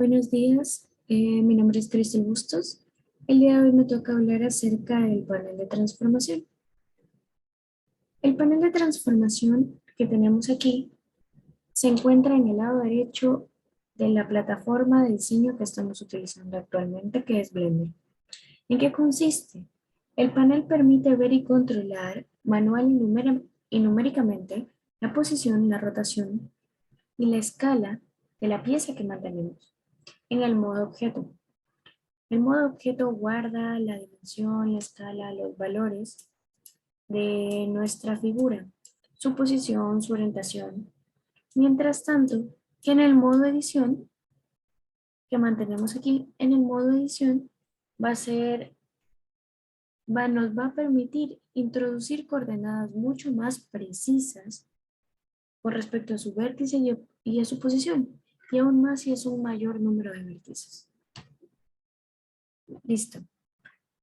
Buenos días, mi nombre es Cristel Bustos. El día de hoy me toca hablar acerca del panel de transformación. El panel de transformación que tenemos aquí se encuentra en el lado derecho de la plataforma de diseño que estamos utilizando actualmente, que es Blender. ¿En qué consiste? El panel permite ver y controlar manual y numéricamente la posición, la rotación y la escala de la pieza que mantenemos en el modo objeto. El modo objeto guarda la dimensión, la escala, los valores de nuestra figura, su posición, su orientación. Mientras tanto, que en el modo edición, que mantenemos aquí, en el modo edición nos va a permitir introducir coordenadas mucho más precisas con respecto a su vértice y a su posición, y aún más si es un mayor número de vértices. Listo.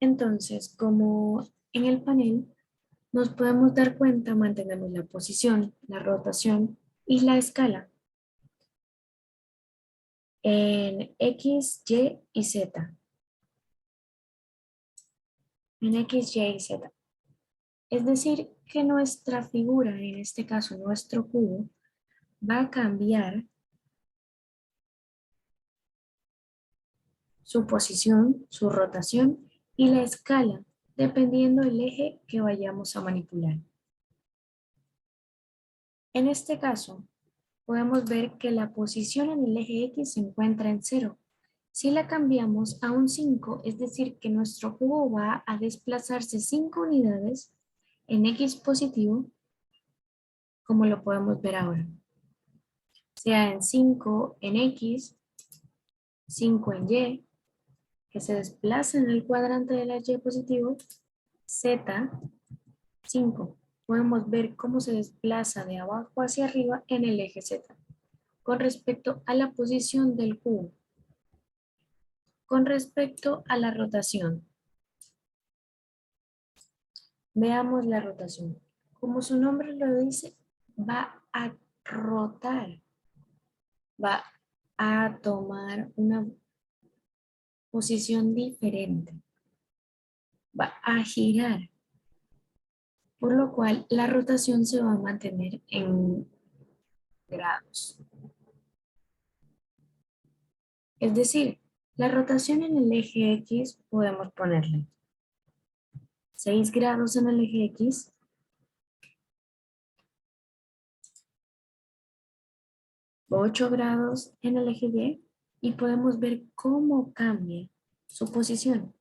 Entonces, como en el panel nos podemos dar cuenta, mantenemos la posición, la rotación y la escala en X, Y y Z. En X, Y y Z. Es decir, que nuestra figura, en este caso nuestro cubo, va a cambiar su posición, su rotación y la escala, dependiendo del eje que vayamos a manipular. En este caso, podemos ver que la posición en el eje X se encuentra en 0. Si la cambiamos a un 5, es decir, que nuestro cubo va a desplazarse 5 unidades en X positivo, como lo podemos ver ahora. Sea en 5 en X, 5 en Y, que se desplaza en el cuadrante de la Y positivo, Z, 5. Podemos ver cómo se desplaza de abajo hacia arriba en el eje Z, con respecto a la posición del cubo. Con respecto a la rotación, veamos la rotación. Como su nombre lo dice, va a rotar, va a tomar una posición diferente, va a girar, por lo cual la rotación se va a mantener en grados. Es decir, la rotación en el eje X podemos ponerle 6 grados en el eje X, 8 grados en el eje y podemos ver cómo cambia su posición.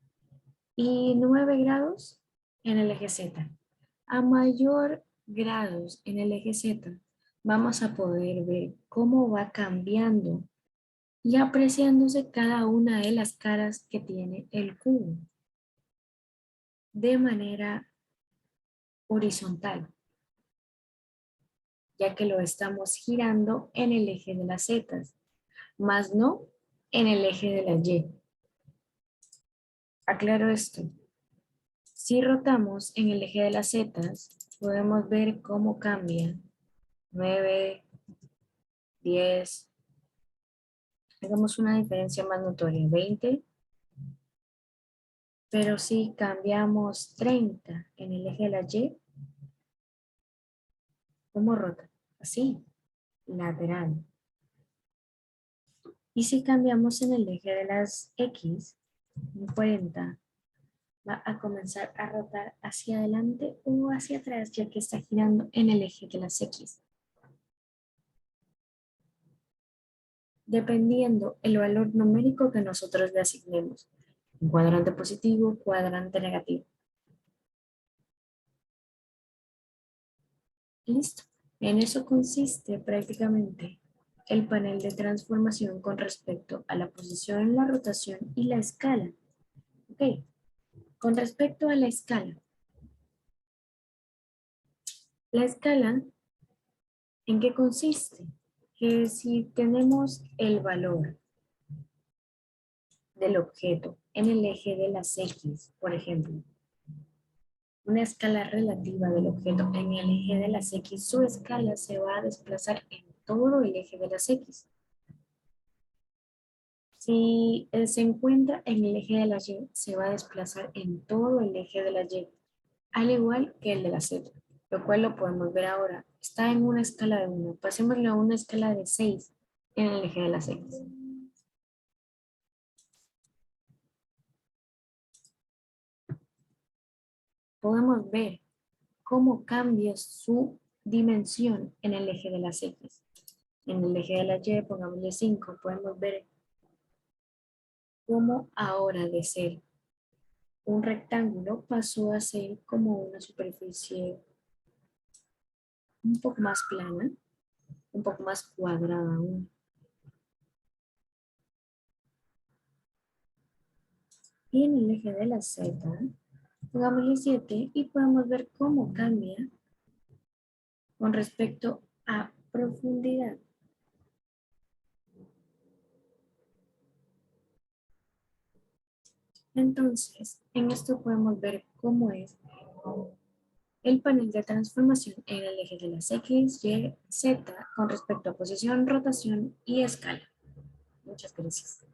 Y 9 grados en el eje Z. A mayor grados en el eje Z, vamos a poder ver cómo va cambiando y apreciándose cada una de las caras que tiene el cubo de manera horizontal, ya que lo estamos girando en el eje de las Z, más no en el eje de la Y. Aclaro esto. Si rotamos en el eje de las Z, podemos ver cómo cambia 9, 10, hagamos una diferencia más notoria, 20, pero si cambiamos 30 en el eje de la Y, ¿cómo rota? Así, lateral. Y si cambiamos en el eje de las X, 40, va a comenzar a rotar hacia adelante o hacia atrás, ya que está girando en el eje de las X, dependiendo el valor numérico que nosotros le asignemos. Un cuadrante positivo, cuadrante negativo. Listo. En eso consiste prácticamente el panel de transformación con respecto a la posición, la rotación y la escala. Ok. Con respecto a la escala, ¿en qué consiste? Que si tenemos el valor del objeto en el eje de las X, por ejemplo, una escala relativa del objeto en el eje de las X, su escala se va a desplazar en todo el eje de las X. Si se encuentra en el eje de la Y, se va a desplazar en todo el eje de la Y, al igual que el de la Z, lo cual lo podemos ver ahora. Está en una escala de 1. Pasémoslo a una escala de 6 en el eje de las X. Podemos ver cómo cambia su dimensión en el eje de las X. En el eje de la Y, pongámosle 5, podemos ver cómo ahora de ser un rectángulo pasó a ser como una superficie un poco más plana, un poco más cuadrada aún. Y en el eje de la Z, pongámosle 7 y podemos ver cómo cambia con respecto a profundidad. Entonces, en esto podemos ver cómo es el panel de transformación en el eje de las X, Y, Z con respecto a posición, rotación y escala. Muchas gracias.